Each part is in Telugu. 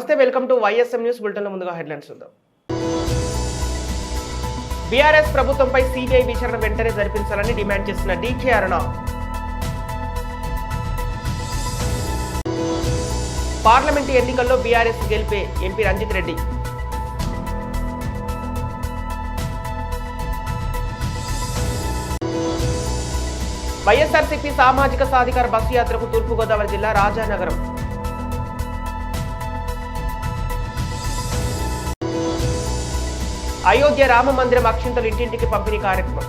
నమస్తే, welcome to YSM news bulletin. ముందుగా హెడ్లైన్స్ చూద్దాం. బీఆర్ఎస్ ప్రభుత్వంపై సిబిఐ విచారణ వెంటనే జరిపించాలని డిమాండ్ చేస్తున్న డీకే అరుణ. పార్లమెంటు ఎన్నికల్లో బీఆర్ఎస్ గెలిపే ఎంపీ రంజిత్ రెడ్డి. వైఎస్ఆర్సీపీ సామాజిక సాధికార బస్సు యాత్రకు తూర్పుగోదావరి జిల్లా రాజానగరం. అయోధ్య రామ మందిరం అక్షింతలు ఇంటింటికి పంపిణీ కార్యక్రమం.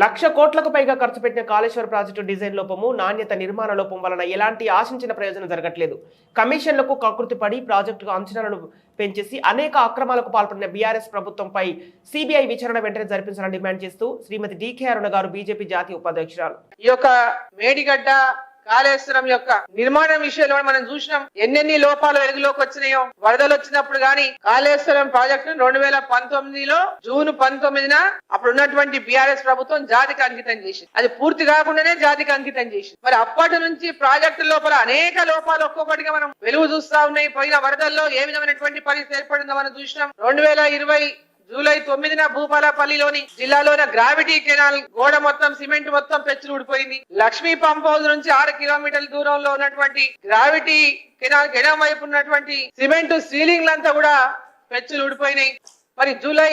లక్ష కోట్లకు పైగా ఖర్చు పెట్టిన కాళేశ్వర ప్రాజెక్టు డిజైన్ లోపము, నాణ్యత, నిర్మాణ లోపం వలన ఎలాంటి ఆశించిన ప్రయోజనం జరగట్లేదు. కమిషన్లకు కకృతి పడి ప్రాజెక్టుకు అంచనాలను పెంచేసి అనేక అక్రమాలకు పాల్పడిన బీఆర్ఎస్ ప్రభుత్వంపై సిబిఐ విచారణ వెంటనే జరిపించాలని డిమాండ్ చేస్తూ శ్రీమతి డీకే అరుణ గారు, బీజేపీ జాతీయ ఉపాధ్యక్షురాలు. ఈ యొక్క మేడిగడ్డ కాళేశ్వరం యొక్క నిర్మాణం విషయంలో మనం చూసినాం ఎన్నెన్ని లోపాలు వెలుగులోకి వచ్చినాయో. వరదలు వచ్చినప్పుడు గాని కాళేశ్వరం ప్రాజెక్టు 2019లో జూన్ 19న అప్పుడు ఉన్నటువంటి బీఆర్ఎస్ ప్రభుత్వం జాతికి అంకితం చేసింది. అది పూర్తి కాకుండానే జాతికి అంకితం చేసింది. మరి అప్పటి నుంచి ప్రాజెక్టు లోపల అనేక లోపాలు ఒక్కొక్కటిగా మనం వెలుగు చూస్తా ఉన్నాయి. పోయిన వరదల్లో ఏ విధమైనటువంటి పరిస్థితి ఏర్పడిందో మనం చూసినాం. 2020 జూలై 9న భూపాలపల్లిలోని జిల్లాలోని గ్రావిటీ కెనాల్ గోడ మొత్తం సిమెంట్ మొత్తం పెచ్చులు ఊడిపోయింది. లక్ష్మీ పంప్ హౌస్ నుంచి 6 కిలోమీటర్ల దూరంలో ఉన్నటువంటి గ్రావిటీ కెనాల్ ఎడం వైపు ఉన్నటువంటి సిమెంట్ సీలింగ్లంతా కూడా పెచ్చులు ఊడిపోయినాయి. మరి జూలై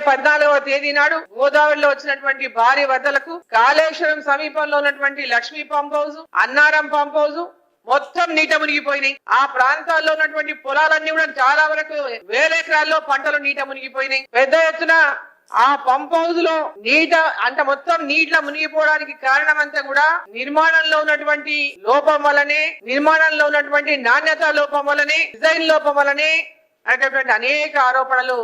14వ తేదీ నాడు గోదావరిలో వచ్చినటువంటి భారీ వరదలకు కాళేశ్వరం సమీపంలో ఉన్నటువంటి Lakshmi pump house, Annaram pump house మొత్తం నీట మునిగిపోయినాయి. ఆ ప్రాంతాల్లో ఉన్నటువంటి పొలాలన్నీ కూడా చాలా వరకు వేల ఎకరాల్లో పంటలు నీట మునిగిపోయినాయి. పెద్ద ఎత్తున ఆ పంప్ హౌస్ లో మొత్తం నీటిలో మునిగిపోవడానికి కారణం అంతా కూడా నిర్మాణంలో ఉన్నటువంటి లోపం వల్లనే, నిర్మాణంలో ఉన్నటువంటి నాణ్యత లోపం వల్లనే, డిజైన్ లోపం వల్లనే అనేటటువంటి అనేక ఆరోపణలు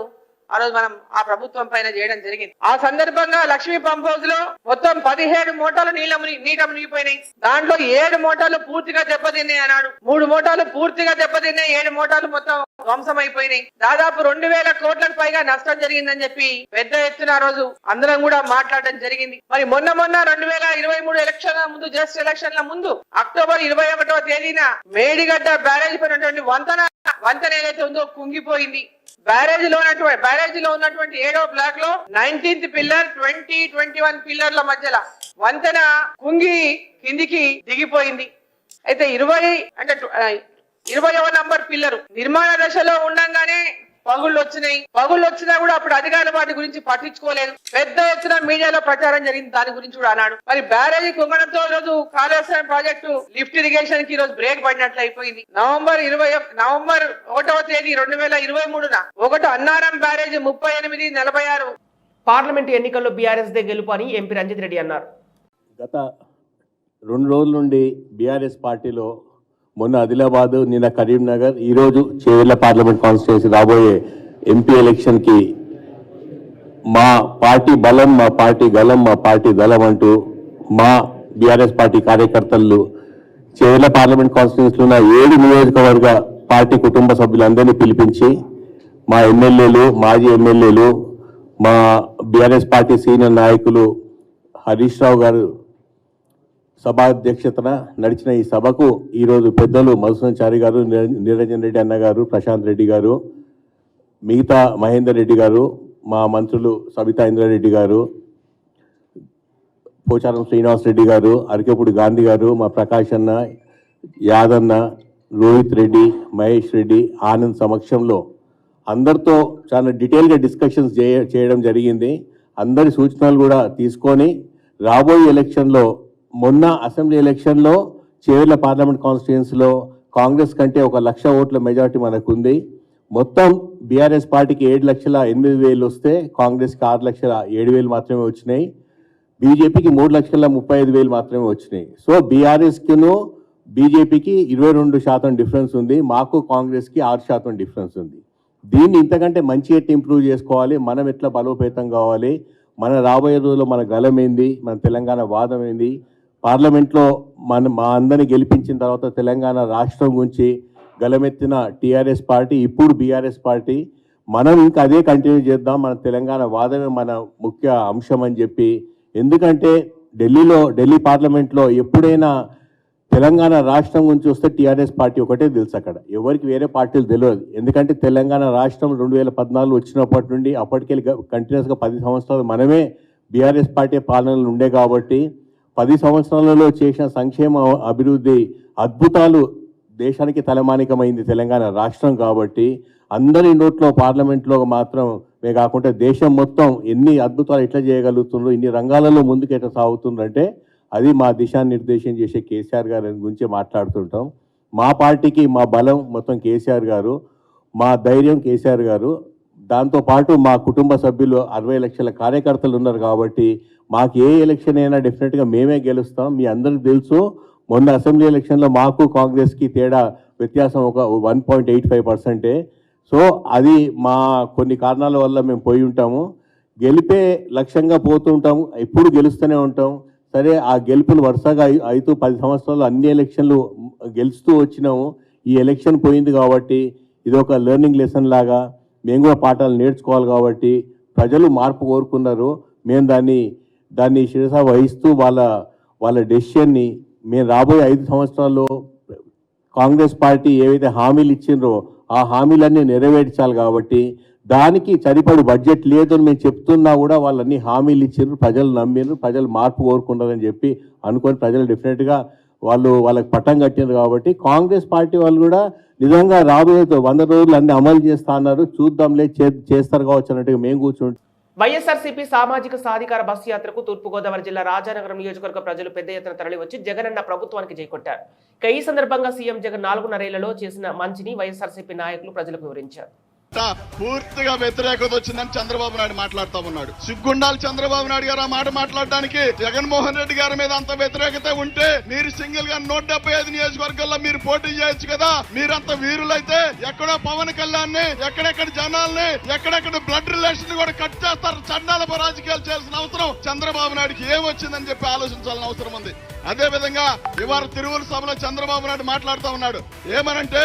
ఆ రోజు మనం ఆ ప్రభుత్వం పైన చేయడం జరిగింది. ఆ సందర్భంగా లక్ష్మీ పంప్ హౌస్ లో మొత్తం 17 మోటార్లు నీట మునిగిపోయినాయి. దాంట్లో 7 మోటార్లు పూర్తిగా దెబ్బతిన్నాయి అన్నాడు. 3 మోటార్లు పూర్తిగా దెబ్బతిన్నాయి, 7 మోటార్లు మొత్తం ధ్వంసం అయిపోయినాయి. దాదాపు 2000 కోట్లకు పైగా నష్టం జరిగిందని చెప్పి పెద్ద ఎత్తున ఆ రోజు అందరం కూడా మాట్లాడడం జరిగింది. మరి మొన్న 2023 ఎలక్షన్ల ముందు, జస్ట్ ఎలక్షన్ల ముందు అక్టోబర్ 21వ తేదీన మేడిగడ్డ బ్యారేజ్ పైనటువంటి వంతెన ఏదైతే ఉందో కుంగిపోయింది. బ్యారేజ్ లో ఉన్నటువంటి 7వ బ్లాక్ లో 19th పిల్లర్, 21 పిల్లర్ల మధ్యలో వంతెన కుంగి కిందికి దిగిపోయింది. అయితే 20వ నంబర్ పిల్లరు నిర్మాణ దశలో ఉండంగానే పగుళ్ళు వచ్చినాయి. పగుళ్ళు వచ్చినా కూడా అప్పుడు అధికారులు వాటి గురించి పట్టించుకోలేదు. పెద్ద ఎత్తున మీడియాలో ప్రచారం జరిగింది, దాని గురించి కూడా అన్నాడు. మరి బ్యారేజీ కుంగడంతో రోజు కాళేశ్వరం ప్రాజెక్టు లిఫ్ట్ ఇరిగేషన్ కి రోజు బ్రేక్ పడినట్లు అయిపోయింది. నవంబర్ 1వ తేదీ 2023న అన్నారం బ్యారేజీ 38-46. పార్లమెంటు ఎన్నికల్లో బీఆర్ఎస్ దే గెలుపు అని ఎంపీ రంజిత్ రెడ్డి అన్నారు. గత 2 రోజుల నుండి బీఆర్ఎస్ పార్టీలో మొన్న ఆదిలాబాద్, నిన్న కరీంనగర్, ఈరోజు చేవెళ్ల పార్లమెంట్ కాన్స్టిట్యున్సీ రాబోయే ఎంపీ ఎలక్షన్కి మా పార్టీ బలం, మా పార్టీ గలం, మా పార్టీ దళం అంటూ మా బీఆర్ఎస్ పార్టీ కార్యకర్తలు చేవెళ్ల పార్లమెంట్ కాన్స్టిట్యున్సీలో ఉన్న 7 నియోజకవర్గ పార్టీ కుటుంబ సభ్యులందరినీ పిలిపించి మా ఎమ్మెల్యేలు, మాజీ ఎమ్మెల్యేలు, మా బీఆర్ఎస్ పార్టీ సీనియర్ నాయకులు హరీష్ రావు గారు సభాధ్యక్షతన నడిచిన ఈ సభకు ఈరోజు పెద్దలు మధుసూదన్ గారు, నిరంజన్ రెడ్డి అన్న గారు, ప్రశాంత్ రెడ్డి గారు, మిగతా మహేందర్ రెడ్డి గారు, మా మంత్రులు సబితా ఇంద్రారెడ్డి గారు, పోచారం శ్రీనివాస్ రెడ్డి గారు, అరకెపూడి గాంధీ గారు, మా ప్రకాష్ అన్న, యాదన్న, రోహిత్ రెడ్డి, మహేష్ రెడ్డి, ఆనంద్ సమక్షంలో అందరితో చాలా డీటెయిల్గా డిస్కషన్స్ చేయడం జరిగింది. అందరి సూచనలు కూడా తీసుకొని రాబోయే ఎలక్షన్లో, మొన్న అసెంబ్లీ ఎలక్షన్లో చేవెళ్ల పార్లమెంట్ కాన్స్టిట్యున్సీలో కాంగ్రెస్ కంటే 1,00,000 ఓట్ల మెజారిటీ మనకుంది. మొత్తం బీఆర్ఎస్ పార్టీకి 7,08,000 వస్తే కాంగ్రెస్కి 6,07,000 మాత్రమే వచ్చినాయి. బీజేపీకి 3,35,000 మాత్రమే వచ్చినాయి. సో బీఆర్ఎస్కిను బీజేపీకి 22% డిఫరెన్స్ ఉంది, మాకు కాంగ్రెస్కి 6% డిఫరెన్స్ ఉంది. దీన్ని ఇంతకంటే మంచి ఎట్లా ఇంప్రూవ్ చేసుకోవాలి, మనం ఎట్లా బలోపేతం కావాలి, మన రాబోయే రోజుల్లో మన గలం ఏంది, మన తెలంగాణ వాదం ఏంది, పార్లమెంట్లో మా అందరిని గెలిపించిన తర్వాత తెలంగాణ రాష్ట్రం గురించి గలమెత్తిన టీఆర్ఎస్ పార్టీ, ఇప్పుడు బీఆర్ఎస్ పార్టీ, మనం ఇంకా అదే కంటిన్యూ చేద్దాం, మన తెలంగాణ వాదమే మన ముఖ్య అంశం అని చెప్పి. ఎందుకంటే ఢిల్లీ పార్లమెంట్లో ఎప్పుడైనా తెలంగాణ రాష్ట్రం గురించి వస్తే టీఆర్ఎస్ పార్టీ ఒకటే తెలుసు అక్కడ, ఎవరికి వేరే పార్టీలు తెలియదు. ఎందుకంటే తెలంగాణ రాష్ట్రం 2014 వచ్చినప్పటి నుండి అప్పటికెళ్ళి కంటిన్యూస్గా 10 సంవత్సరాలు మనమే బీఆర్ఎస్ పార్టీ పాలనలు ఉండే కాబట్టి 10 సంవత్సరాలలో చేసిన సంక్షేమ అభివృద్ధి అద్భుతాలు దేశానికి తలమానికమైంది తెలంగాణ రాష్ట్రం కాబట్టి అందరి నోట్లో పార్లమెంట్లో మాత్రమే కాకుండా దేశం మొత్తం ఎన్ని అద్భుతాలు ఎట్లా చేయగలుగుతుండ్రో, ఇన్ని రంగాలలో ముందుకు ఎట్లా సాగుతుందంటే అది మా దిశానిర్దేశం చేసే కేసీఆర్ గారి గురించి మాట్లాడుతుంటాం. మా పార్టీకి మా బలం మొత్తం కేసీఆర్ గారు, మా ధైర్యం కేసీఆర్ గారు. దాంతోపాటు మా కుటుంబ సభ్యులు 60 లక్షల కార్యకర్తలు ఉన్నారు కాబట్టి మాకు ఏ ఎలక్షన్ అయినా డెఫినెట్గా మేమే గెలుస్తాం. మీ అందరికీ తెలుసు, మొన్న అసెంబ్లీ ఎలక్షన్లో మాకు కాంగ్రెస్కి వ్యత్యాసం ఒక 1.85%. సో అది మా కొన్ని కారణాల వల్ల మేము పోయి ఉంటాము. గెలిపే లక్ష్యంగా పోతూ ఉంటాము, ఎప్పుడు గెలుస్తూనే ఉంటాం. సరే, ఆ గెలుపులు వరుసగా 10 సంవత్సరాలు అన్ని ఎలక్షన్లు గెలుస్తూ వచ్చినాము. ఈ ఎలక్షన్ పోయింది కాబట్టి ఇది ఒక లెర్నింగ్ లెసన్ లాగా మేము కూడా పాఠాలు నేర్చుకోవాలి కాబట్టి ప్రజలు మార్పు కోరుకున్నారు. మేము దాన్ని శిరస వహిస్తూ వాళ్ళ డెసిషన్ని మేము రాబోయే 5 సంవత్సరాల్లో కాంగ్రెస్ పార్టీ ఏవైతే హామీలు ఇచ్చిండ్రో ఆ హామీలన్నీ నెరవేర్చాలి కాబట్టి దానికి సరిపడు బడ్జెట్ లేదని మేము చెప్తున్నా కూడా వాళ్ళన్నీ హామీలు ఇచ్చిండ్రు, ప్రజలు నమ్మిండ్రు, ప్రజలు మార్పు కోరుకున్నారని చెప్పి అనుకొని ప్రజలు డెఫినెట్గా వాళ్ళకి పట్టం కట్టినారు కాబట్టి కాంగ్రెస్ పార్టీ వాళ్ళు కూడా నిజంగా రాబోయే 100 రోజులు అన్ని అమలు చేస్తా అన్నారు. చూద్దాంలే, చేస్తారు కావచ్చు అన్నట్టుగా మేము కూర్చుంటాం. వైఎస్ఆర్సీపీ సామాజిక సాధికార బస్సు యాత్రకు తూర్పుగోదావరి జిల్లా రాజానగరం నియోజకవర్గ ప్రజలు పెద్ద ఎత్తున తరలివచ్చి జగనన్న ప్రభుత్వానికి జైకొట్టారు. ఈ సందర్భంగా సీఎం జగన్ 4.5 ఏళ్లలో చేసిన మంచిని వైఎస్ఆర్సీపీ నాయకులు ప్రజలకు వివరించారు. పూర్తిగా వ్యతిరేకత వచ్చిందని చంద్రబాబు నాయుడు మాట్లాడుతూ ఉన్నాడు. సిగ్గుండాలి చంద్రబాబు నాయుడు గారు ఆ మాట మాట్లాడడానికి. జగన్మోహన్ రెడ్డి గారి మీద అంత వ్యతిరేకత ఉంటే మీరు సింగిల్ గా 175 నియోజకవర్గాల్లో మీరు పోటీ చేయొచ్చు కదా. మీరంత వీరులైతే ఎక్కడో పవన్ కళ్యాణ్ ని, ఎక్కడెక్కడ జనాల్ని, ఎక్కడెక్కడ బ్లడ్ రిలేషన్ కూడా కట్ చేస్తారు. చండాలప రాజకీయాలు చేయాల్సిన అవసరం చంద్రబాబు నాయుడుకి ఏమొచ్చిందని చెప్పి ఆలోచించాల్సిన అవసరం ఉంది. అదే విధంగా ఇవాళ తిరువురు సభలో చంద్రబాబు నాయుడు మాట్లాడుతూ ఉన్నాడు. ఏమనంటే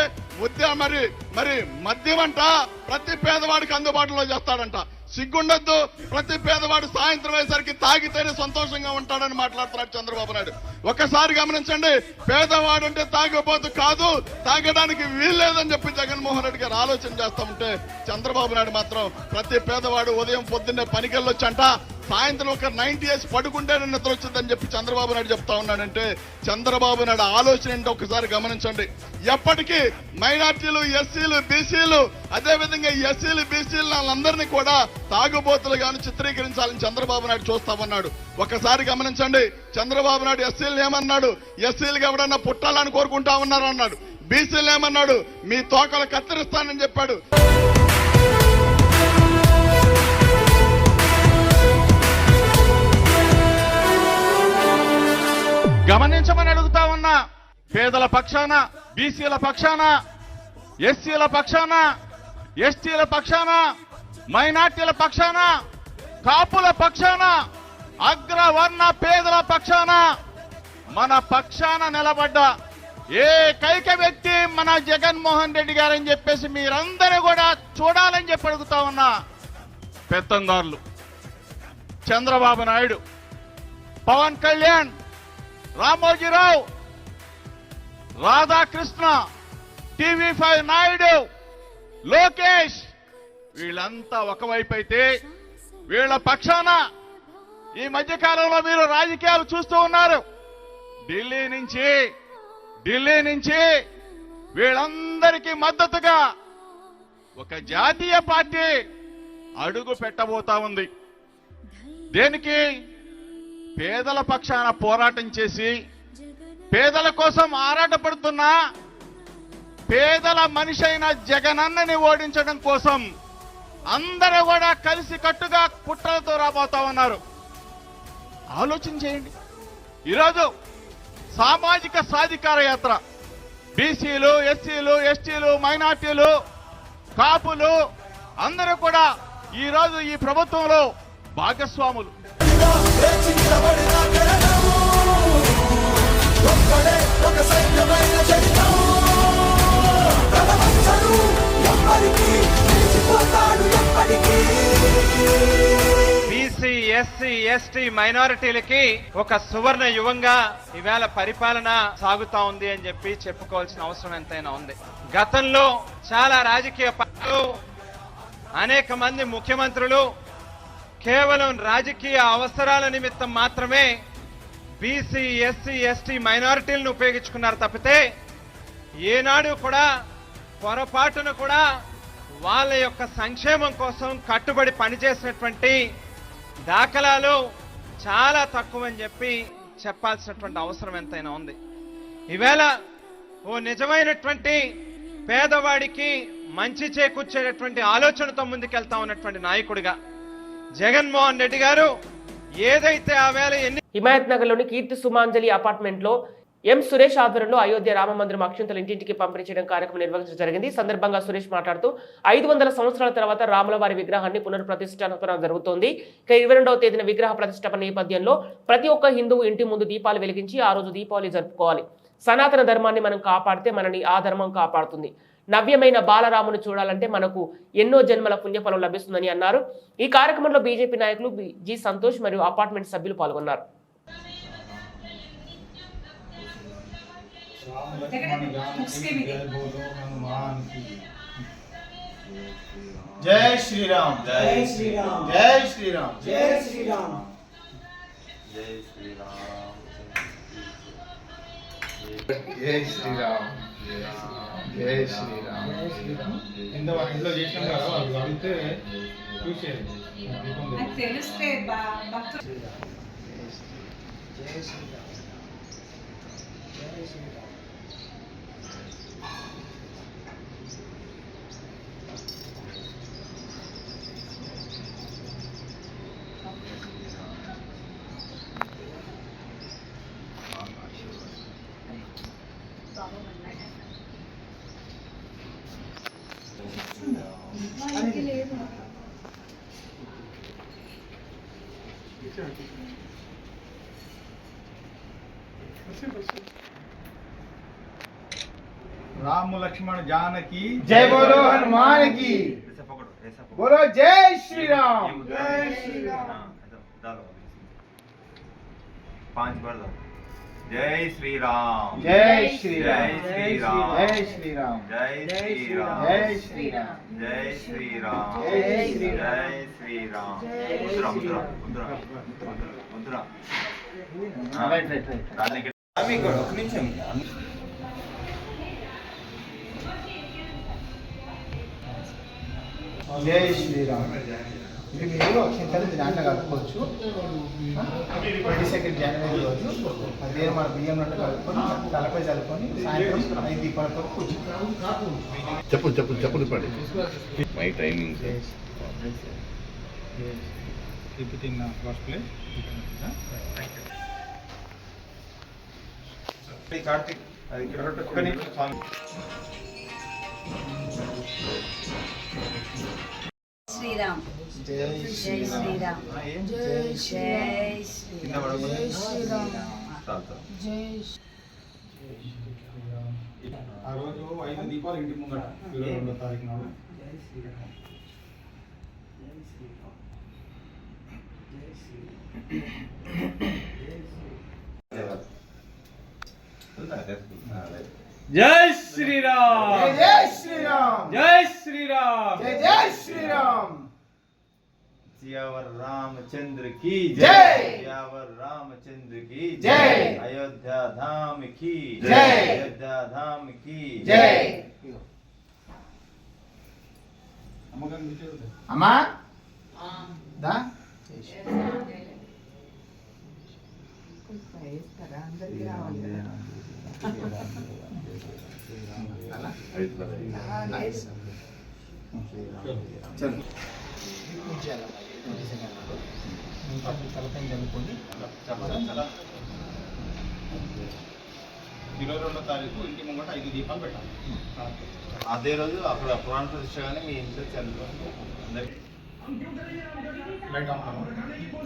మరి మద్యం అంట ప్రతి పేదవాడికి అందుబాటులో చేస్తాడంట. సిగ్గుండద్దు, ప్రతి పేదవాడు సాయంత్రం అయ్యేసరికి తాగితేనే సంతోషంగా ఉంటాడని మాట్లాడుతున్నాడు చంద్రబాబు నాయుడు. ఒక్కసారి గమనించండి, పేదవాడు అంటే తాగబోతు కాదు, తాగడానికి వీల్లేదని చెప్పి జగన్మోహన్ రెడ్డి గారు ఆలోచన చేస్తా ఉంటే చంద్రబాబు నాయుడు మాత్రం ప్రతి పేదవాడు ఉదయం పొద్దున్నే పనికెళ్ళొచ్చంట, సాయంత్రం ఒక 90 years పడుకుంటేనే నిద్ర వచ్చిందని చెప్పి చంద్రబాబు నాయుడు చెప్తా ఉన్నాడంటే చంద్రబాబు నాయుడు ఆలోచన ఏంటో ఒకసారి గమనించండి. ఎప్పటికీ మైనార్టీలు, ఎస్సీలు, బీసీలు, అదేవిధంగా ఎస్సీలు, బీసీలు వాళ్ళందరినీ కూడా తాగుబోతులుగాను చిత్రీకరించాలని చంద్రబాబు నాయుడు చూస్తా ఉన్నాడు. ఒకసారి గమనించండి, చంద్రబాబు నాయుడు ఎస్సీలు ఏమన్నాడు? ఎస్సీలుగా ఎవడన్నా పుట్టాలని కోరుకుంటా ఉన్నారు అన్నాడు. బీసీలు ఏమన్నాడు? మీ తోకలు కత్తిరిస్తానని చెప్పాడు. గమనించమని అడుగుతా ఉన్నా. పేదల పక్షాన, బీసీల పక్షాన, ఎస్సీల పక్షాన, ఎస్టీల పక్షాన, మైనార్టీల పక్షాన, కాపుల పక్షాన, అగ్రవర్ణ పేదల పక్షాన, మన పక్షాన నిలబడ్డ ఏకైక వ్యక్తి మన జగన్మోహన్ రెడ్డి గారని చెప్పేసి మీరందరూ కూడా చూడాలని చెప్పి అడుగుతా ఉన్నా. పెత్తందారులు చంద్రబాబు నాయుడు, పవన్ కళ్యాణ్, రామోజీరావు, రాధాకృష్ణ, TV5 నాయుడు, లోకేష్, వీళ్ళంతా ఒకవైపు అయితే వీళ్ళ పక్షాన ఈ మధ్యకాలంలో మీరు రాజకీయాలు చూస్తూ ఉన్నారు. ఢిల్లీ నుంచి వీళ్ళందరికీ మద్దతుగా ఒక జాతీయ పార్టీ అడుగు పెట్టబోతా ఉంది. దేనికి? పేదల పక్షాన పోరాటం చేసి పేదల కోసం ఆరాటపడుతున్న పేదల మనిషి అయిన జగనన్నని ఓడించడం కోసం అందరూ కూడా కలిసి కట్టుగా కుట్రలతో రాబోతా ఉన్నారు. ఆలోచన చేయండి. ఈరోజు సామాజిక సాధికార యాత్ర బీసీలు, ఎస్సీలు, ఎస్టీలు, మైనార్టీలు, కాపులు అందరూ కూడా ఈరోజు ఈ ప్రభుత్వంలో భాగస్వాములు. బీసీ, ఎస్సీ ఎస్టీ మైనారిటీలకి ఒక సువర్ణ యుగంగా ఈవేళ పరిపాలన సాగుతా ఉంది అని చెప్పి చెప్పుకోవాల్సిన అవసరం ఎంతైనా ఉంది. గతంలో చాలా రాజకీయ పార్టీలు, అనేక మంది ముఖ్యమంత్రులు కేవలం రాజకీయ అవసరాల నిమిత్తం మాత్రమే బీసీ ఎస్సీ ఎస్టీ మైనారిటీలను ఉపయోగించుకున్నారు తప్పితే ఏనాడు కూడా పొరపాటును కూడా వాళ్ళ యొక్క సంక్షేమం కోసం కట్టుబడి పనిచేసినటువంటి దాఖలాలు చాలా తక్కువ అని చెప్పి చెప్పాల్సినటువంటి అవసరం ఎంతైనా ఉంది. ఈవేళ ఓ నిజమైనటువంటి పేదవాడికి మంచి చేకూర్చేటటువంటి ఆలోచనతో ముందుకెళ్తా ఉన్నటువంటి నాయకుడిగా జగన్మోహన్ రెడ్డి గారు ఏదైతే ఆ వేళ హిమాయత్ నగర్ లోని కీర్తి సుమాంజలి అపార్ట్మెంట్ లో ఎం సురేష్ ఆధ్వర్యంలో అయోధ్య రామ మందిరం అక్షంతలు ఇంటింటికి పంపిణీ చేయడం కార్యక్రమం నిర్వహించడం జరిగింది. ఈ సందర్భంగా సురేష్ మాట్లాడుతూ 500 సంవత్సరాల తర్వాత రాముల వారి విగ్రహాన్ని పునఃప్రతిష్టాపన జరుగుతోంది. 22వ తేదీన విగ్రహ ప్రతిష్టాపన నేపథ్యంలో ప్రతి ఒక్క హిందువు ఇంటి ముందు దీపాలు వెలిగించి ఆ రోజు దీపావళి జరుపుకోవాలి. సనాతన ధర్మాన్ని మనం కాపాడితే మనని ఆ ధర్మం కాపాడుతుంది. నవ్యమైన బాలరామును చూడాలంటే మనకు ఎన్నో జన్మల పుణ్యఫలం లభిస్తుందని అన్నారు. ఈ కార్యక్రమంలో బీజేపీ నాయకులు జి సంతోష్ మరియు అపార్ట్మెంట్ సభ్యులు పాల్గొన్నారు. జై శ్రీరామ్ జై శ్రీరామ్ జై శ్రీరామ్ జై శ్రీరామ్ జై శ్రీరామ్ జై శ్రీరామ్ జై శ్రీరామ్ కింద వాళ్ళ ఇంట్లో చేసినాం కదా వాళ్ళు అడిగితే చూసేది తెలిస్తే జై శ్రీరామ్ జై శ్రీరామ్ राम लक्ष्मण जानकी जय बोलो हनुमान की बोलो जय श्री राम जय श्री राम 5 बार जय श्री राम जय श्री राम जय श्री राम जय श्री राम जय श्री राम जय श्री राम जय श्री राम जय श्री राम जय श्री राम मुद्रा मुद्रा मुद्रा मुद्रा राइट राइट राइट अभी करो ఒక నిమిషం జై శ్రీరామ్ ఇది మీరు అక్షంతలు దాంట్లో కలుపుకోవచ్చు. 22 జనవరి రోజు అదే మన బియ్యం నట్టు కలుపుకొని తలపై చల్లుకొని సాయంత్రం 5 దీపాలతో కూర్చుంటాం. చెప్పు మై టైమింగ్ కార్తిక్ అది ఇక్కడ ఒక్క నిమిషం స్వామి శ్రీరామ్ జై శ్రీరామ్ జై శ్రీరామ్ జై శ్రీరామ్ జై ఆ రోజు 5 దీపాలు ఇంటి ముంగట 22వ తారీఖు నాడు जय श्री राम जय श्री राम जय श्री राम जय श्री राम सियावर रामचंद्र की जय सियावर रामचंद्र की जय अयोध्या धाम की जय अयोध्या धाम की जय अम्मा दा తారీఖు ఇంటి ముంగట 5 దీపాలు పెట్టాలి. అదే రోజు అక్కడ పురాణ ప్రతిష్ట కానీ మీ ఇంట్లో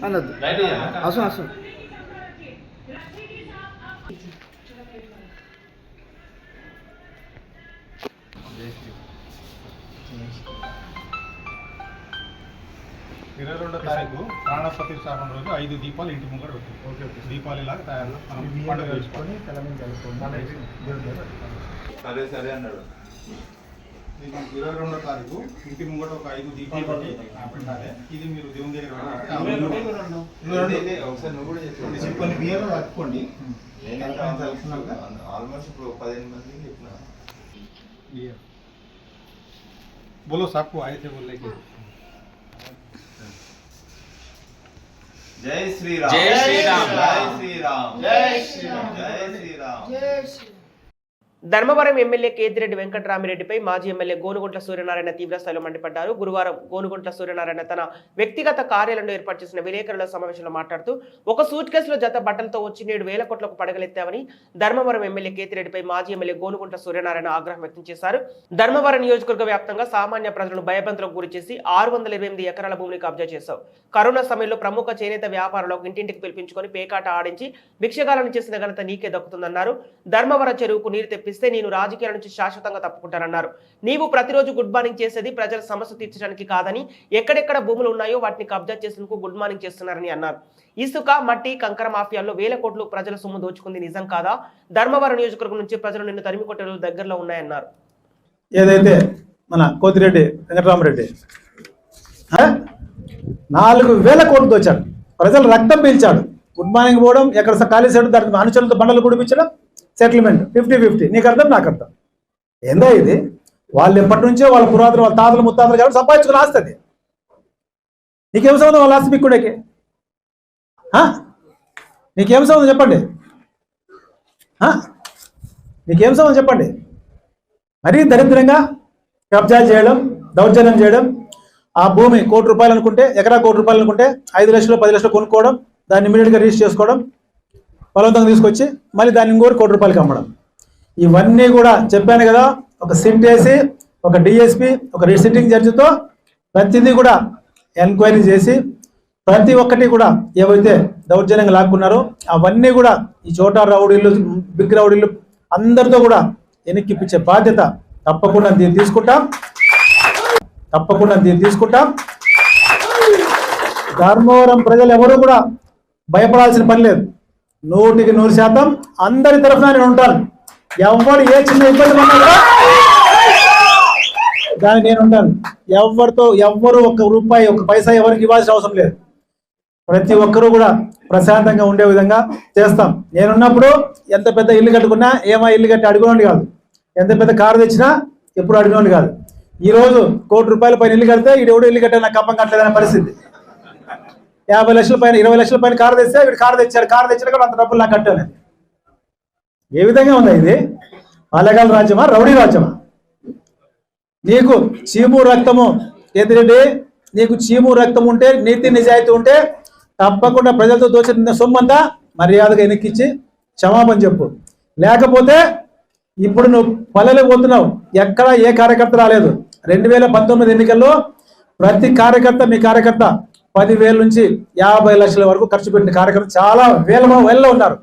అనద్దు అసలు అసలు 22వ తారీఖు ప్రాణ ప్రతిష్టాపన రోజు 5 దీపాలు ఇంటి ముంగడ పెట్టాం. దీపాలు ఇలాగా తయారు మనం పండుగ చేసుకొని సరే సరే అన్నాడు. 22వ తారీఖు ఇంటి ముంగట ఒక 5 దీపాలు పెట్టాలి. ఇది మీరు దేవుని దగ్గర ఒకసారి నువ్వు కూడా చెప్పి కొన్ని బియ్యం కలుపుకోండి. ఆల్మోస్ట్ ఇప్పుడు 15 మందికి చెప్పిన. बोलो सबको आए थे बोलने के జై శ్రీరామ్ జై శ్రీరామ్ జై శ్రీరామ్ जय श्री राम జై శ్రీరామ్. ధర్మవరం ఎమ్మెల్యే కేతిరెడ్డి వెంకటరామిరెడ్డిపై మాజీ ఎమ్మెల్యే గోనుగుంట్ల సూర్యనారాయణ తీవ్రస్థాయిలో మండిపడ్డారు. గురువారం గోనుగుంట్ల సూర్యనారాయణ తన వ్యక్తిగత కార్యాలయంలో ఏర్పాటు చేసిన విలేకరుల సమావేశంలో మాట్లాడుతూ ఒక సూట్ కేసులో జత బట్టలతో వచ్చి 7,000 కోట్లకు పడగలెత్తామని ధర్మవరం ఎమ్మెల్యే కేతిరెడ్డిపై మాజీ ఎమ్మెల్యే గోనుగుంట్ల సూర్యనారాయణ ఆగ్రహం వ్యక్తం చేశారు. ధర్మవరం నియోజకవర్గ వ్యాప్తంగా సామాన్య ప్రజలను భయభ్రాంతులకు గురిచేసి 628 ఎకరాల భూమిని కబ్జా చేశావు. కరోనా సమయంలో ప్రముఖ చేనేత వ్యాపారులకు ఇంటింటికి పిలిపించుకొని పేకాట ఆడించి భిక్షగాలను చేసిన ఘనత నీకే దక్కుతుందన్నారు. ధర్మవరం చెరువుకు నీరు తెప్పిస్తే నేను రాజకీయాల నుంచి శాశ్వతంగా తప్పుకుంటానన్నారు. నీవు ప్రతిరోజు గుడ్ మార్నింగ్ చేసేది ప్రజల సమస్య తీర్చడానికి కాదని ఎక్కడెక్కడ భూములు ఉన్నాయో వాటిని కబ్జా చేసేందుకు గుడ్ మార్నింగ్ చేస్తున్నారని అన్నారు. ఇసుక, మట్టి, కంకర మాఫియాల్లో 1,000 కోట్లు ప్రజల సొమ్ము దోచుకుంది నిజం కాదా? ధర్మవరం నియోజకవర్గం నుంచి ప్రజలు నిన్ను తరిమి కొట్టే రోజులు దగ్గరలో ఉన్నాయన్నారు. ఏదైతే మన కోతిరెడ్డి వెంకటరామరెడ్డి 4,000 కోట్లు దోచాడు, ప్రజలు రక్తం పీల్చాడు. గుడ్ మార్నింగ్ పోవడం, ఎక్కడ ఖాళీ చేయడం, దానికి అనుచరులతో బండలు కుడిపించడం, సెటిల్మెంట్ 50-50. నీకు అర్థం నాకు అర్థం. ఏందా ఇది? వాళ్ళు ఎప్పటి నుంచో వాళ్ళ పురాతన వాళ్ళ తాతలు ముత్తాతలు కాబట్టి సంపాదించుకుని ఆస్తుంది. నీకేం సంబంధం వాళ్ళ ఆస్తి పిక్కుడికి? నీకేం సంబంధం చెప్పండి? నీకేం సంబంధం చెప్పండి? మరీ దరిద్రంగా కబ్జా చేయడం, దౌర్జన్యం చేయడం, ఆ భూమి ₹1,00,00,000 అనుకుంటే, ఎకరా ₹1,00,00,000 అనుకుంటే 5 లక్షలు 10 లక్షలు కొనుక్కోవడం, దాన్ని ఇమీడియట్గా రిజిస్టర్ చేసుకోవడం, బలవంతంగా తీసుకొచ్చి మళ్ళీ దాన్ని ఇంకోటి ₹1,00,00,000 అమ్మడం. ఇవన్నీ కూడా చెప్పాను కదా, ఒక సిట్ వేసి ఒక డిఎస్పీ ఒక సిట్టింగ్ జడ్జితో ప్రతిదీ కూడా ఎంక్వైరీ చేసి ప్రతి ఒక్కటి కూడా ఏవైతే దౌర్జన్యంగా లాక్కున్నారో అవన్నీ కూడా ఈ చోటా రౌడీలు, బిగ్ రౌడీలు అందరితో కూడా వెనక్కిప్పించే బాధ్యత తప్పకుండా దీన్ని తీసుకుంటాం. ధర్మవరం ప్రజలు ఎవరు కూడా భయపడాల్సిన పని లేదు. 100% అందరి తరఫున నేను ఉంటాను. ఎవరు ఏ చిన్న ఇబ్బంది పడినా కూడా దాన్ని నేను ఉంటాను. ఎవ్వరు ₹1 1 పైసా ఎవరికి ఇవ్వాల్సిన అవసరం లేదు. ప్రతి ఒక్కరూ కూడా ప్రశాంతంగా ఉండే విధంగా చేస్తాం. నేనున్నప్పుడు ఎంత పెద్ద ఇల్లు కట్టుకున్నా ఏమా ఇల్లు కట్టి అడుగునోండి కాదు, ఎంత పెద్ద కారు తెచ్చినా ఎప్పుడు అడిగినోండి కాదు. ఈరోజు ₹1,00,00,000 పైన ఇల్లు కడితే వీడు ఇల్లు కట్టే నాకు కప్పం కట్టలేదనే పరిస్థితి. 50 లక్షల పైన 20 లక్షల పైన కారు తెస్తే వీడు కారు తెచ్చినా కూడా అంత డబ్బులు నాకు కట్టాను. ఏ విధంగా ఉందా ఇది? పాలెగాల రాజ్యమా, రౌడీ రాజ్యమా? నీకు చీము రక్తము కేతిరెడ్డి, నీకు చీము రక్తం ఉంటే, నీతి నిజాయితీ ఉంటే తప్పకుండా ప్రజలతో దోచిన సొమ్మంతా మర్యాదగా వెనక్కిచ్చి క్షమాపణ చెప్పు. లేకపోతే ఇప్పుడు నువ్వు పల్లెలకు పోతున్నావు, ఎక్కడ ఏ కార్యకర్త రాలేదు. 2019 ఎన్నికల్లో ప్రతి కార్యకర్త, మీ కార్యకర్త 10,000 నుంచి 50 లక్షల వరకు ఖర్చు పెట్టిన కార్యకర్తలు చాలా వేలలో ఉన్నారు.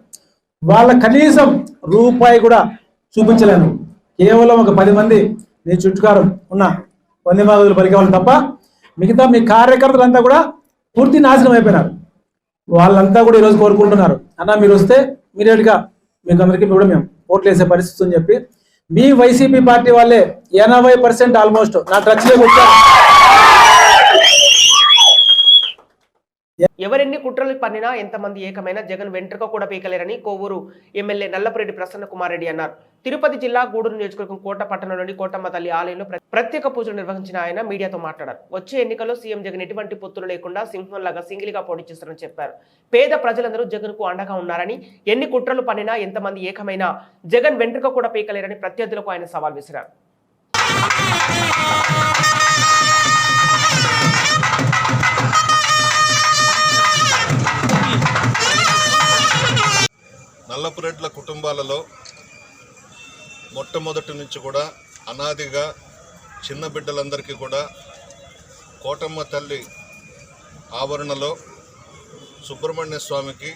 వాళ్ళ కనీసం రూపాయి కూడా చూపించలేను. కేవలం ఒక 10 మంది నీ చుట్టుకారం ఉన్న వందమాగదులు పలికే వాళ్ళు తప్ప మిగతా మీ కార్యకర్తలంతా కూడా పూర్తి నాశనం అయిపోయినారు. వాళ్ళంతా కూడా ఈరోజు కోరుకుంటున్నారు, అన్న మీరు వస్తే మీరేట్గా మీకు అందరికీ కూడా మేము ఓట్లు వేసే పరిస్థితి అని చెప్పి మీ వైసీపీ పార్టీ వాళ్ళే 80% ఆల్మోస్ట్ నా టచ్లోకి వచ్చారు. ఎవరెన్ని కుట్రలు పన్నినా, ఎంతమంది ఏకమైనా జగన్ వెంట్రుక కూడా పీకలేరని కోవూరు ఎమ్మెల్యే నల్లపురెడ్డి ప్రసన్న కుమార్ రెడ్డి అన్నారు. తిరుపతి జిల్లా గూడూరు నియోజకవర్గం కోట పట్టణంలోని కోటమ్మ తల్లి ఆలయంలో ప్రత్యేక పూజలు నిర్వహించిన ఆయన మీడియాతో మాట్లాడారు. వచ్చే ఎన్నికల్లో సీఎం జగన్ ఎటువంటి పొత్తులు లేకుండా సింహంలాగా సింగిల్గా పోటీ చేస్తారని చెప్పారు. పేద ప్రజలందరూ జగన్ కు అండగా ఉన్నారని, ఎన్ని కుట్రలు పన్నినా, ఎంతమంది ఏకమైనా జగన్ వెంట్రుక కూడా పీకలేరని ప్రత్యర్థులకు ఆయన సవాల్ విసిరారు. నల్లపురెడ్ల కుటుంబాలలో మొట్టమొదటి నుంచి కూడా అనాదిగా చిన్న బిడ్డలందరికీ కూడా కోటమ్మ తల్లి ఆవరణలో సుబ్రహ్మణ్య స్వామికి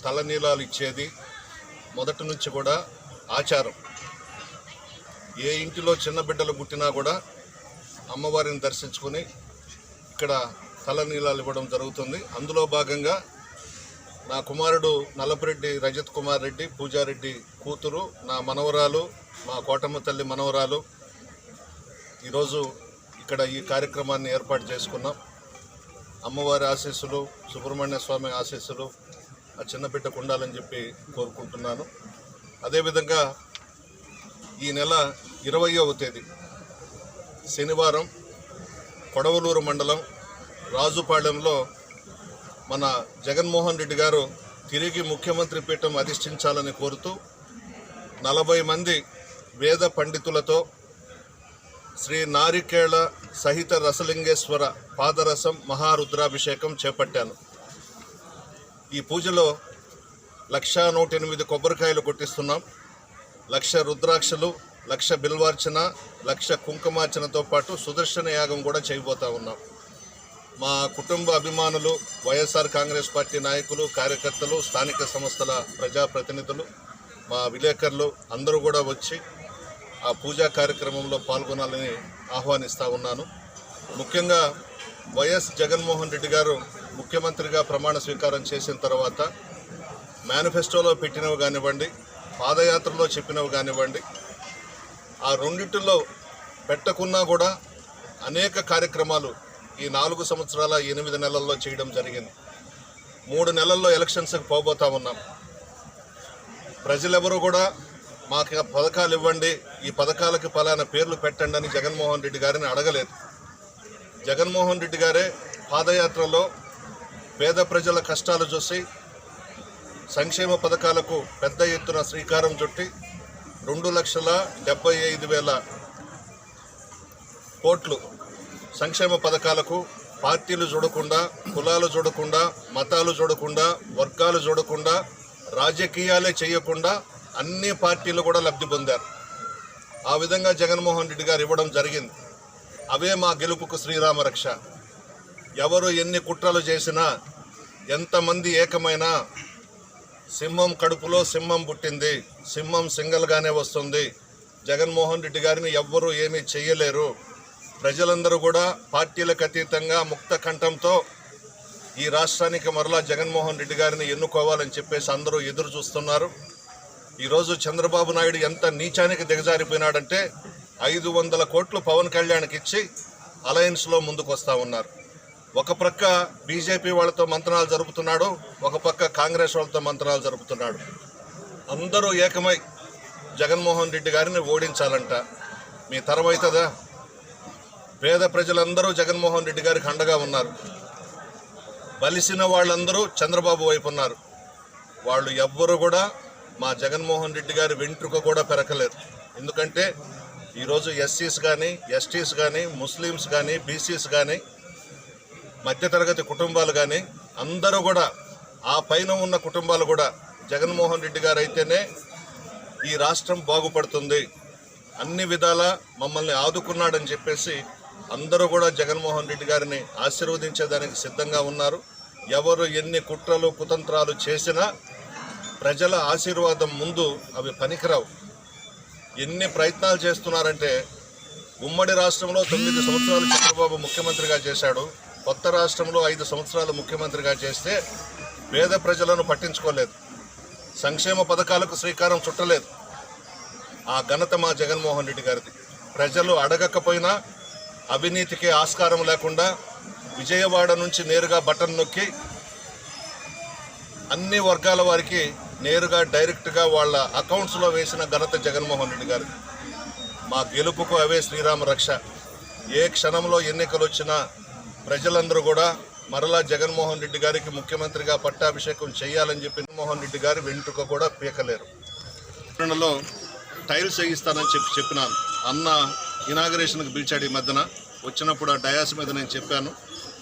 తలనీలాలు ఇచ్చేది మొదటి నుంచి కూడా ఆచారం. ఏ ఇంటిలో చిన్న బిడ్డలు పుట్టినా కూడా అమ్మవారిని దర్శించుకొని ఇక్కడ తలనీలాలు ఇవ్వడం జరుగుతుంది. అందులో భాగంగా నా కుమారుడు నల్లపురెడ్డి రజత్ కుమార్ రెడ్డి, పూజారెడ్డి కూతురు, నా మనవరాలు, మా కోటమ్మ తల్లి మనవరాలు ఈరోజు ఇక్కడ ఈ కార్యక్రమాన్ని ఏర్పాటు చేసుకున్నాం. అమ్మవారి ఆశీస్సులు, సుబ్రహ్మణ్య స్వామి ఆశీస్సులు ఆ చిన్న బిడ్డకు ఉండాలని చెప్పి కోరుకుంటున్నాను. అదేవిధంగా ఈ నెల 20వ తేదీ శనివారం కొడవలూరు మండలం రాజుపాళెంలో మన జగన్మోహన్ రెడ్డి గారు తిరిగి ముఖ్యమంత్రి పీఠం అధిష్ఠించాలని కోరుతూ 40 మంది వేద పండితులతో శ్రీ నారికేళ సహిత రసలింగేశ్వర పాదరసం మహారుద్రాభిషేకం చేపట్టాను. ఈ పూజలో 1,108 కొబ్బరికాయలు కొట్టిస్తున్నాం. 1,00,000 రుద్రాక్షలు, 1,00,000 బిల్వార్చన, 1,00,000 కుంకుమార్చనతో పాటు సుదర్శన యాగం కూడా చేయబోతా ఉన్నాం. మా కుటుంబ అభిమానులు, వైఎస్ఆర్ కాంగ్రెస్ పార్టీ నాయకులు, కార్యకర్తలు, స్థానిక సంస్థల ప్రజాప్రతినిధులు, మా విలేకరులు అందరూ కూడా వచ్చి ఆ పూజా కార్యక్రమంలో పాల్గొనాలని ఆహ్వానిస్తూ ఉన్నాను. ముఖ్యంగా వైఎస్ జగన్మోహన్ రెడ్డి గారు ముఖ్యమంత్రిగా ప్రమాణ స్వీకారం చేసిన తర్వాత మేనిఫెస్టోలో పెట్టినవి కానివ్వండి, పాదయాత్రలో చెప్పినవి కానివ్వండి, ఆ రెండింటిలో పెట్టకున్నా కూడా అనేక కార్యక్రమాలు ఈ 4 సంవత్సరాల 8 నెలల్లో చేయడం జరిగింది. 3 నెలల్లో ఎలక్షన్స్కి పోబోతా ఉన్నాం. ప్రజలెవరూ కూడా మాకు పథకాలు ఇవ్వండి, ఈ పథకాలకి పలానా పేర్లు పెట్టండి అని జగన్మోహన్ రెడ్డి గారిని అడగలేదు. జగన్మోహన్ రెడ్డి గారే పాదయాత్రలో పేద ప్రజల కష్టాలు చూసి సంక్షేమ పథకాలకు పెద్ద ఎత్తున శ్రీకారం చుట్టి 2,75,000 కోట్లు సంక్షేమ పథకాలకు పార్టీలు చూడకుండా, కులాలు చూడకుండా, మతాలు చూడకుండా, వర్గాలు చూడకుండా, రాజకీయాలే చేయకుండా అన్ని పార్టీలు కూడా లబ్ధి పొందారు. ఆ విధంగా జగన్మోహన్ రెడ్డి గారు ఇవ్వడం జరిగింది. అవే మా గెలుపుకు శ్రీరామ రక్ష. ఎవరు ఎన్ని కుట్రలు చేసినా, ఎంతమంది ఏకమైనా సింహం కడుపులో సింహం పుట్టింది, సింహం సింగల్గానే వస్తుంది. జగన్మోహన్ రెడ్డి గారిని ఎవ్వరూ ఏమీ చెయ్యలేరు. ప్రజలందరూ కూడా పార్టీలకు అతీతంగా ముక్త కంఠంతో ఈ రాష్ట్రానికి మరలా జగన్మోహన్ రెడ్డి గారిని ఎన్నుకోవాలని చెప్పేసి అందరూ ఎదురు చూస్తున్నారు. ఈరోజు చంద్రబాబు నాయుడు ఎంత నీచానికి దిగజారిపోయినాడంటే 500 కోట్లు పవన్ కళ్యాణ్కి ఇచ్చి అలయన్స్లో ముందుకు వస్తూ ఉన్నారు. ఒక ప్రక్క బీజేపీ వాళ్ళతో మంత్రాలు జరుపుతున్నాడు, ఒక పక్క కాంగ్రెస్ వాళ్ళతో మంత్రాలు జరుపుతున్నాడు. అందరూ ఏకమై జగన్మోహన్ రెడ్డి గారిని ఓడించాలంట. మీ తరం అవుతుందా? పేద ప్రజలందరూ జగన్మోహన్ రెడ్డి గారికి అండగా ఉన్నారు. బలిసిన వాళ్ళందరూ చంద్రబాబు వైపు ఉన్నారు. వాళ్ళు ఎవ్వరూ కూడా మా జగన్మోహన్ రెడ్డి గారి వెంట్రుక కూడా పెరకలేదు. ఎందుకంటే ఈరోజు ఎస్సీస్ కానీ, ఎస్టీస్ కానీ, ముస్లిమ్స్ కానీ, బీసీస్ కానీ, మధ్యతరగతి కుటుంబాలు కానీ అందరూ కూడా, ఆ పైన ఉన్న కుటుంబాలు కూడా జగన్మోహన్ రెడ్డి గారు అయితేనే ఈ రాష్ట్రం బాగుపడుతుంది, అన్ని విధాలా మమ్మల్ని ఆదుకున్నాడని చెప్పేసి అందరూ కూడా జగన్మోహన్ రెడ్డి గారిని ఆశీర్వదించేదానికి సిద్ధంగా ఉన్నారు. ఎవరు ఎన్ని కుట్రలు కుతంత్రాలు చేసినా ప్రజల ఆశీర్వాదం ముందు అవి పనికిరావు. ఎన్ని ప్రయత్నాలు చేస్తున్నారంటే, ఉమ్మడి రాష్ట్రంలో 9 సంవత్సరాలు చంద్రబాబు ముఖ్యమంత్రిగా చేశాడు. కొత్త రాష్ట్రంలో 5 సంవత్సరాలు ముఖ్యమంత్రిగా చేస్తే పేద ప్రజలను పట్టించుకోలేదు, సంక్షేమ పథకాలకు శ్రీకారం చుట్టలేదు. ఆ ఘనత మా జగన్మోహన్ రెడ్డి గారిది. ప్రజలు అడగకపోయినా, అవినీతికి ఆస్కారం లేకుండా విజయవాడ నుంచి నేరుగా బటన్ నొక్కి అన్ని వర్గాల వారికి నేరుగా డైరెక్ట్గా వాళ్ళ అకౌంట్స్లో వేసిన ఘనత జగన్మోహన్ రెడ్డి గారు. మా గెలుపుకు అవే శ్రీరామ రక్ష. ఏ క్షణంలో ఎన్నికలు వచ్చినా ప్రజలందరూ కూడా మరలా జగన్మోహన్ రెడ్డి గారికి ముఖ్యమంత్రిగా పట్టాభిషేకం చేయాలని చెప్పి జగన్మోహన్ రెడ్డి గారి వెంట్రుక కూడా పీకలేరు. లో టైల్స్ వేయిస్తానని చెప్పినాను. అన్న ఇనాగరేషన్కి పిలిచాడు. ఈ మధ్యన వచ్చినప్పుడు ఆ డయాస్ మీద నేను చెప్పాను.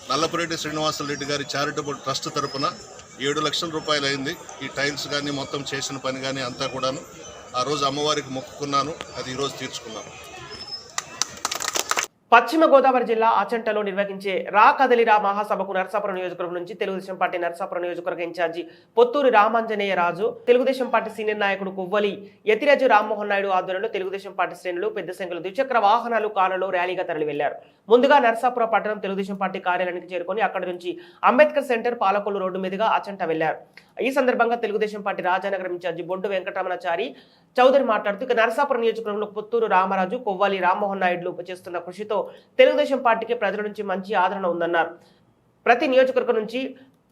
నల్లపురెడ్డి శ్రీనివాసరెడ్డి గారి చారిటబుల్ ట్రస్ట్ తరపున 7 లక్షల రూపాయలు అయింది. ఈ టైల్స్ కానీ, మొత్తం చేసిన పని కానీ అంతా కూడాను. ఆ రోజు అమ్మవారికి మొక్కుకున్నాను, అది ఈరోజు తీర్చుకున్నాను. పశ్చిమ గోదావరి జిల్లా ఆచంటలో నిర్వహించే రా కదలిరా మహాసభకు నరసాపురం నియోజకవర్గం నుంచి తెలుగుదేశం పార్టీ నరసాపురం నియోజకవర్గ ఇన్ఛార్జి పొత్తూరి రామాంజనేయ రాజు, తెలుగుదేశం పార్టీ సీనియర్ నాయకుడు కువ్వలి యతిరాజు రామ్మోహన్ నాయుడు ఆధ్వర్యంలో తెలుగుదేశం పార్టీ శ్రేణులు పెద్ద సంఖ్యలో ద్విచక్ర వాహనాలు కారులో ర్యాలీగా తరలి వెళ్లారు. ముందుగా నరసాపురం పట్టణం తెలుగుదేశం పార్టీ కార్యాలయానికి చేరుకొని అక్కడి నుంచి అంబేద్కర్ సెంటర్ పాలకొల్లు రోడ్డు మీదుగా ఆచంట వెళ్లారు. ఈ సందర్భంగా తెలుగుదేశం పార్టీ రాజానగరం ఇన్ఛార్జి బొడ్డు వెంకటరమణాచారి చౌదరి మాట్లాడుతూ ఇక నరసాపురం నియోజకవర్గంలో పొత్తూరు రామరాజు, కొవ్వాలి రామ్మోహన్ నాయుడులు చేస్తున్న కృషితో తెలుగుదేశం పార్టీకి ప్రజల నుంచి మంచి ఆదరణ ఉందన్నారు. ప్రతి నియోజకవర్గం నుంచి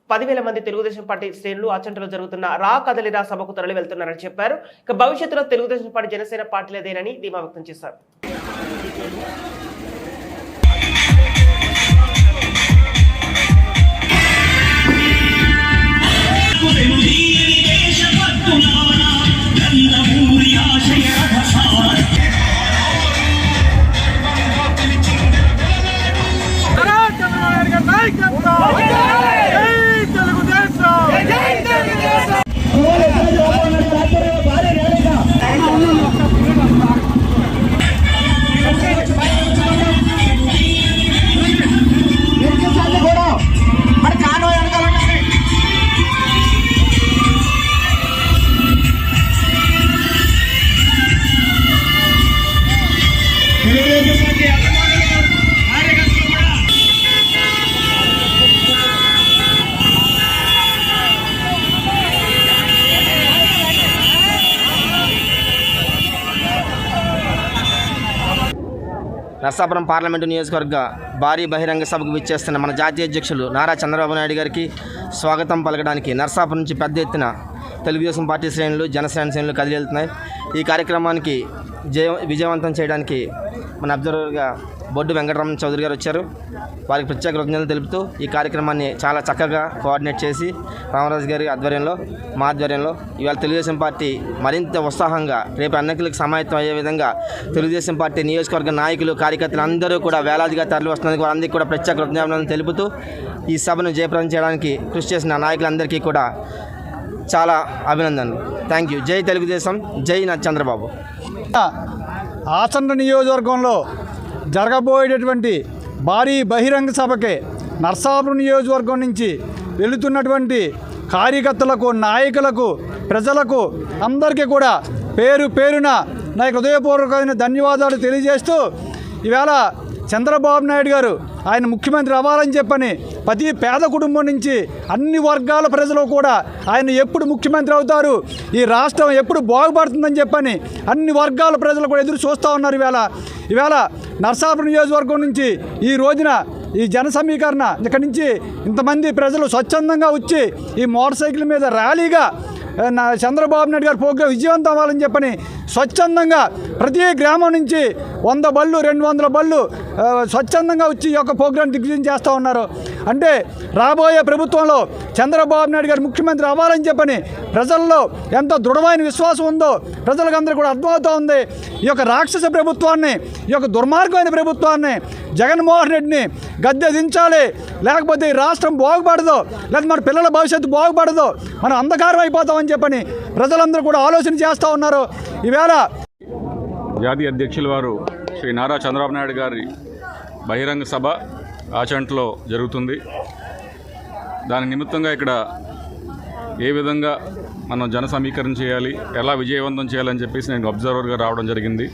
10,000 మంది తెలుగుదేశం పార్టీ శ్రేణులు ఆచంటలో జరుగుతున్న రా కదలిరా సభకు తరలి వెళ్తున్నారని చెప్పారు. ఇక భవిష్యత్తులో తెలుగుదేశం పార్టీ జనసేన పార్టీలేదేనని ధీమా వ్యక్తం చేశారు. నరసాపురం పార్లమెంటు నియోజకవర్గ భారీ బహిరంగ సభకు విచ్చేస్తున్న మన జాతీయ అధ్యక్షులు నారా చంద్రబాబు నాయుడు గారికి స్వాగతం పలకడానికి నరసాపురం నుంచి పెద్ద ఎత్తున తెలుగుదేశం పార్టీ శ్రేణులు, జనసేన శ్రేణులు కదిలి వెళ్తున్నాయి. ఈ కార్యక్రమానికి విజయవంతం చేయడానికి మన అబ్జర్వర్గా బొడ్డు వెంకటరమణ చౌదరి గారు వచ్చారు. వారికి ప్రత్యేక కృతజ్ఞతలు తెలుపుతూ ఈ కార్యక్రమాన్ని చాలా చక్కగా కోఆర్డినేట్ చేసి రామరాజు గారి ఆధ్వర్యంలో, మా ఆధ్వర్యంలో ఇవాళ తెలుగుదేశం పార్టీ మరింత ఉత్సాహంగా రేపు ఎన్నికలకు సమాయత్తం అయ్యే విధంగా తెలుగుదేశం పార్టీ నియోజకవర్గ నాయకులు, కార్యకర్తలు అందరూ కూడా వేలాదిగా తరలి వస్తున్నందుకు వారందరికీ కూడా ప్రత్యేక కృతజ్ఞతలు తెలుపుతూ ఈ సభను జయప్రదం చేయడానికి కృషి చేసిన నాయకులందరికీ కూడా చాలా అభినందనలు. Thank you. జై తెలుగుదేశం, జై నా చంద్రబాబు. ఆచంట నియోజకవర్గంలో జరగబోయేటటువంటి భారీ బహిరంగ సభకే నరసాపురం నియోజకవర్గం నుంచి వెళుతున్నటువంటి కార్యకర్తలకు, నాయకులకు, ప్రజలకు అందరికీ కూడా పేరు పేరున నా హృదయపూర్వకమైన ధన్యవాదాలు తెలియజేస్తూ ఈవేళ చంద్రబాబు నాయుడు గారు ఆయన ముఖ్యమంత్రి అవ్వాలని చెప్పని ప్రతి పేద కుటుంబం నుంచి అన్ని వర్గాల ప్రజలు కూడా ఆయన ఎప్పుడు ముఖ్యమంత్రి అవుతారు, ఈ రాష్ట్రం ఎప్పుడు బాగుపడుతుందని చెప్పని అన్ని వర్గాల ప్రజలు కూడా ఎదురు చూస్తూ ఉన్నారు. ఈవేళ నరసాపురం నియోజకవర్గం నుంచి ఈ రోజున ఈ జన సమీకరణ ఇక్కడి నుంచి ఇంతమంది ప్రజలు స్వచ్ఛందంగా వచ్చి ఈ మోటార్ సైకిల్ మీద ర్యాలీగా చంద్రబాబు నాయుడు గారి ప్రోగ్రాం విజయవంతం అవ్వాలని చెప్పని స్వచ్ఛందంగా ప్రతి గ్రామం నుంచి 100 బళ్ళు 200 బళ్ళు స్వచ్ఛందంగా వచ్చి ఈ యొక్క ప్రోగ్రాం దిగ్విజయం చేస్తూ ఉన్నారు. అంటే రాబోయే ప్రభుత్వంలో చంద్రబాబు నాయుడు గారు ముఖ్యమంత్రి అవ్వాలని చెప్పని ప్రజల్లో ఎంత దృఢమైన విశ్వాసం ఉందో ప్రజలకందరూ కూడా అర్థమవుతూ ఉంది. ఈ యొక్క రాక్షస ప్రభుత్వాన్ని, ఈ యొక్క దుర్మార్గమైన ప్రభుత్వాన్ని, జగన్మోహన్ రెడ్డిని గద్దె దించాలి, లేకపోతే ఈ రాష్ట్రం బాగుపడదు, లేకపోతే మన పిల్లల భవిష్యత్తు బాగుపడదు, మనం అంధకారం అయిపోతామని చెప్పని ప్రజలందరూ కూడా ఆలోచన చేస్తూ ఉన్నారు. ఈవేళ జాతీయ అధ్యక్షుల వారు శ్రీ నారా చంద్రబాబు నాయుడు గారి బహిరంగ సభ ఆచంటలో జరుగుతుంది. దాని నిమిత్తంగా ఇక్కడ ఏ విధంగా మనం జన సమీకరణ చేయాలి, ఎలా విజయవంతం చేయాలని చెప్పేసి నేను అబ్జర్వర్గా రావడం జరిగింది.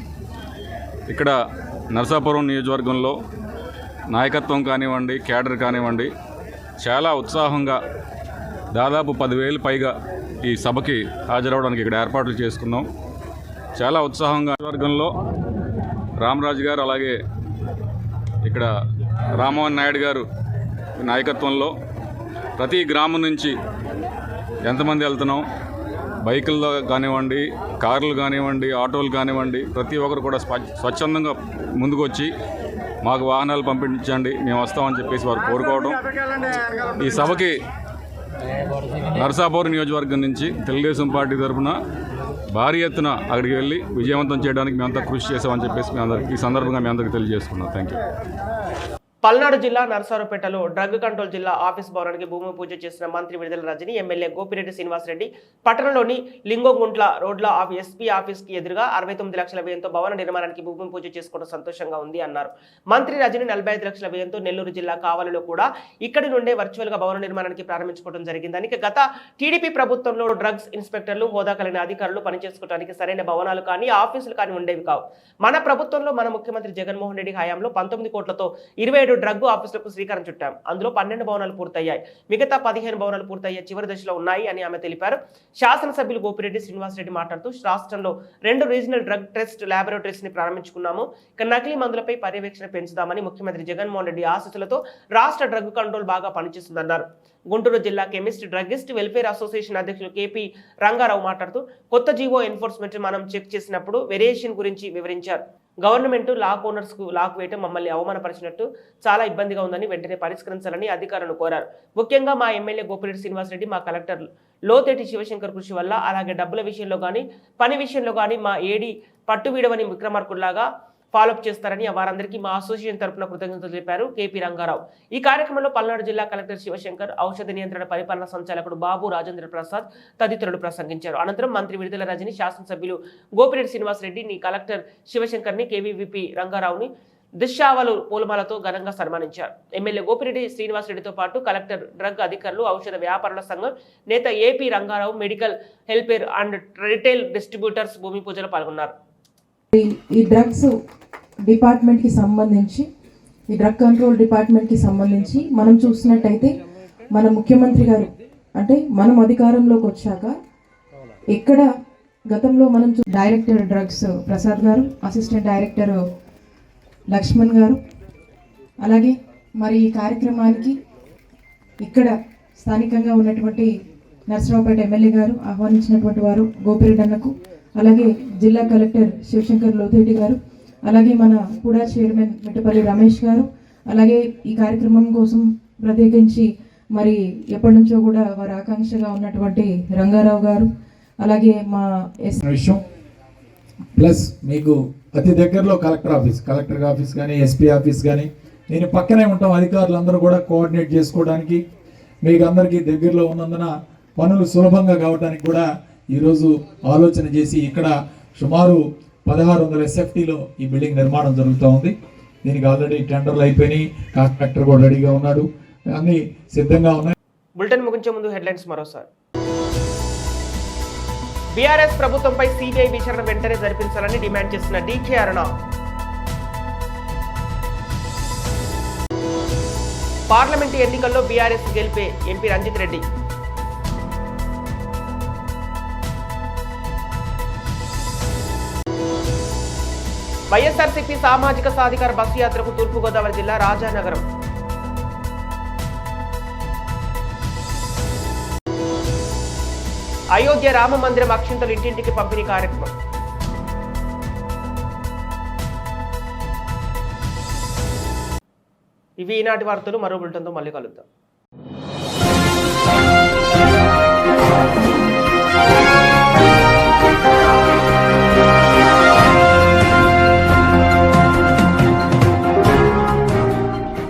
ఇక్కడ నరసాపురం నియోజకవర్గంలో నాయకత్వం కానివ్వండి, క్యాడర్ కానివ్వండి చాలా ఉత్సాహంగా దాదాపు 10,000 పైగా ఈ సభకి హాజరవడానికి ఇక్కడ ఏర్పాట్లు చేసుకున్నాం. చాలా ఉత్సాహంగా వర్గంలో రామరాజు గారు, అలాగే ఇక్కడ రామ్మోహన్ నాయుడు గారు నాయకత్వంలో ప్రతి గ్రామం నుంచి ఎంతమంది వెళ్తున్నాం, బైకుల్లో కానివ్వండి, కార్లు కానివ్వండి, ఆటోలు కానివ్వండి, ప్రతి ఒక్కరు కూడా స్వచ్ఛందంగా ముందుకు వచ్చి మాకు వాహనాలు పంపించండి, మేము వస్తామని చెప్పేసి వారు కోరుకోవడం. ఈ సభకి నరసాపురం నియోజకవర్గం నుంచి తెలుగుదేశం పార్టీ తరఫున భారీ ఎత్తున అక్కడికి వెళ్ళి విజయవంతం చేయడానికి మేమంతా కృషి చేసామని చెప్పేసి ఈ సందర్భంగా మీ అందరికీ తెలియజేసుకున్నాం. Thank you. పల్నాడు జిల్లా నరసరావుపేటలో డ్రగ్ కంట్రోల్ జిల్లా ఆఫీస్ భవనానికి భూమి పూజ చేసిన మంత్రి విడుదల రజని, ఎమ్మెల్యే గోపిరెడ్డి శ్రీనివాసరెడ్డి పట్టణంలోని లింగోగుంట్ల రోడ్ల ఎస్పీ ఆఫీస్ కి ఎదురుగా 69 లక్షల వ్యయంతో భవన నిర్మాణానికి భూమి పూజ చేసుకోవడం సంతోషంగా ఉంది అన్నారు. మంత్రి రజని 45 లక్షల వ్యయంతో నెల్లూరు జిల్లా కావలిలో కూడా ఇక్కడి నుండే వర్చువల్ గా భవన నిర్మాణానికి ప్రారంభించుకోవడం జరిగిందని, గత టీడీపీ ప్రభుత్వంలో డ్రగ్స్ ఇన్స్పెక్టర్లు, హోదా కలిగిన అధికారులు పనిచేసుకోవడానికి సరైన భవనాలు కానీ ఆఫీసులు కానీ ఉండేవి కావు. మన ప్రభుత్వంలో మన ముఖ్యమంత్రి జగన్మోహన్ రెడ్డి హయాంలో 19 కోట్లతో 27 డ్రగ్ ఆఫీసులకు శ్రీకారం చుట్టాం. అందులో 12 భవనాలు పూర్తయ్యాయి, మిగతా 15 భవనాలు పూర్తయ్యే చివరి దశలో ఉన్నాయి అని ఆమె తెలిపారు. శాసనసభ్యులు గోపిరెడ్డి శ్రీనివాసరెడ్డి మాట్లాడుతూ రాష్ట్రంలో 2 రీజనల్ డ్రగ్ టెస్ట్ ల్యాబొరేటరీస్ ని ప్రారంభించుకున్నాము. ఇక నకిలీ మందులపై పర్యవేక్షణ పెంచుదామని ముఖ్యమంత్రి జగన్మోహన్ రెడ్డి ఆశీస్సులతో రాష్ట్ర డ్రగ్ కంట్రోల్ బాగా పనిచేస్తుందన్నారు. గుంటూరు జిల్లా కెమిస్ట్ డ్రగిస్ట్ వెల్ఫేర్ అసోసియేషన్ అధ్యక్షులు కేపీ రంగారావు మాట్లాడుతూ కొత్త జీవో ఎన్ఫోర్స్మెంట్ మనం చెక్ చేసినప్పుడు వేరియేషన్ గురించి వివరించారు. గవర్నమెంట్ లాక్ ఓనర్స్ కు లాక్ వేయటం మమ్మల్ని అవమానపరిచినట్టు చాలా ఇబ్బందిగా ఉందని వెంటనే పరిష్కరించాలని అధికారులను కోరారు. ముఖ్యంగా మా ఎమ్మెల్యే గోపిరెడ్డి శ్రీనివాసరెడ్డి, మా కలెక్టర్ లోతేటి శివశంకర్ కృషి వల్ల, అలాగే డబ్బుల విషయంలో కానీ పని విషయంలో కానీ మా ఏడీ పట్టు వీడవని విక్రమార్కుల్లాగా ఫాలోఅప్ చేస్తారని వారందరికీ మా అసోసియేషన్ తరపున కృతజ్ఞతలు తెలిపారు కేపీ రంగారావు. ఈ కార్యక్రమంలో పల్నాడు జిల్లా కలెక్టర్ శివశంకర్, ఔషధ నియంత్రణ పరిపాలన సంచాలకుడు బాబు రాజేంద్ర ప్రసాద్ తదితరులు ప్రసంగించారు. అనంతరం మంత్రి విడుదల రజని, శాసనసభ్యులు గోపిరెడ్డి శ్రీనివాసరెడ్డి, కలెక్టర్ శివశంకర్ ని, కేవీవీపీ రంగారావుని దిశావలు పూలమాలతో ఘనంగా సన్మానించారు. ఎమ్మెల్యే గోపిరెడ్డి శ్రీనివాసరెడ్డితో పాటు కలెక్టర్, డ్రగ్ అధికారులు, ఔషధ వ్యాపారుల సంఘం నేత AP Rangarao, medical helper and retail distributors భూమి పూజలో పాల్గొన్నారు. ఈ డ్రగ్స్ డిపార్ట్మెంట్కి సంబంధించి, ఈ డ్రగ్ కంట్రోల్ డిపార్ట్మెంట్కి సంబంధించి మనం చూసినట్టయితే మన ముఖ్యమంత్రి గారు అంటే మనం అధికారంలోకి వచ్చాక ఎక్కడ గతంలో మనం డైరెక్టర్ డ్రగ్స్ ప్రసాద్ గారు, అసిస్టెంట్ డైరెక్టర్ లక్ష్మణ్ గారు, అలాగే మరి ఈ కార్యక్రమానికి ఇక్కడ స్థానికంగా ఉన్నటువంటి నరసరావుపేట ఎమ్మెల్యే గారు ఆహ్వానించినటువంటి వారు గోపిరెడ్డి అన్నకు, అలాగే జిల్లా కలెక్టర్ శివశంకర్ లోతేటి గారు, అలాగే మన కూడా చైర్మన్ మిట్టపల్లి రమేష్ గారు, అలాగే ఈ కార్యక్రమం కోసం ప్రత్యేకించి మరి ఎప్పటి నుంచో కూడా వారి ఆకాంక్షగా ఉన్నటువంటి రంగారావు గారు, అలాగే మా విషయం ప్లస్ మీకు అతి దగ్గరలో కలెక్టర్ ఆఫీస్ కానీ ఎస్పీ ఆఫీస్ కానీ నేను పక్కనే ఉంటాం. అధికారులందరూ కూడా కోఆర్డినేట్ చేసుకోవడానికి మీకు అందరికీ దగ్గరలో ఉన్నందున పనులు సులభంగా కావడానికి కూడా ఈరోజు ఆలోచన చేసి ఇక్కడ సుమారు 1600 SFTలో ఈ బిల్డింగ్ నిర్మాణం జరుగుతూ ఉంది. దీనికి ఆల్రెడీ టెండర్లు అయిపోయినాయి, కాంట్రాక్టర్ కూడా రెడీగా ఉన్నాడు, అన్ని సిద్ధంగా ఉన్నాయి. బులెటిన్ ముగించే ముందు హెడ్లైన్స్ మరోసారి. బీఆర్ఎస్ ప్రభుత్వంపై సిబిఐ విచారణ వెంటనే జరిపించాలని డిమాండ్ చేసిన డీకే అరుణ. పార్లమెంటు ఎన్నికల్లో బీఆర్ఎస్ గెలిపే ఎంపీ రంజిత్ రెడ్డి. వైఎస్ఆర్సీపీ సామాజిక సాధికార బస్సు యాత్రకు తూర్పుగోదావరి జిల్లా రాజానగరం. అయోధ్య రామ మందిరం అక్షింతలు ఇంటింటికి పంపిణీ కార్యక్రమం. ఇవి ఈనాటి వార్తలు. మరో బులెటిన్తో మళ్ళీ కలుద్దాం.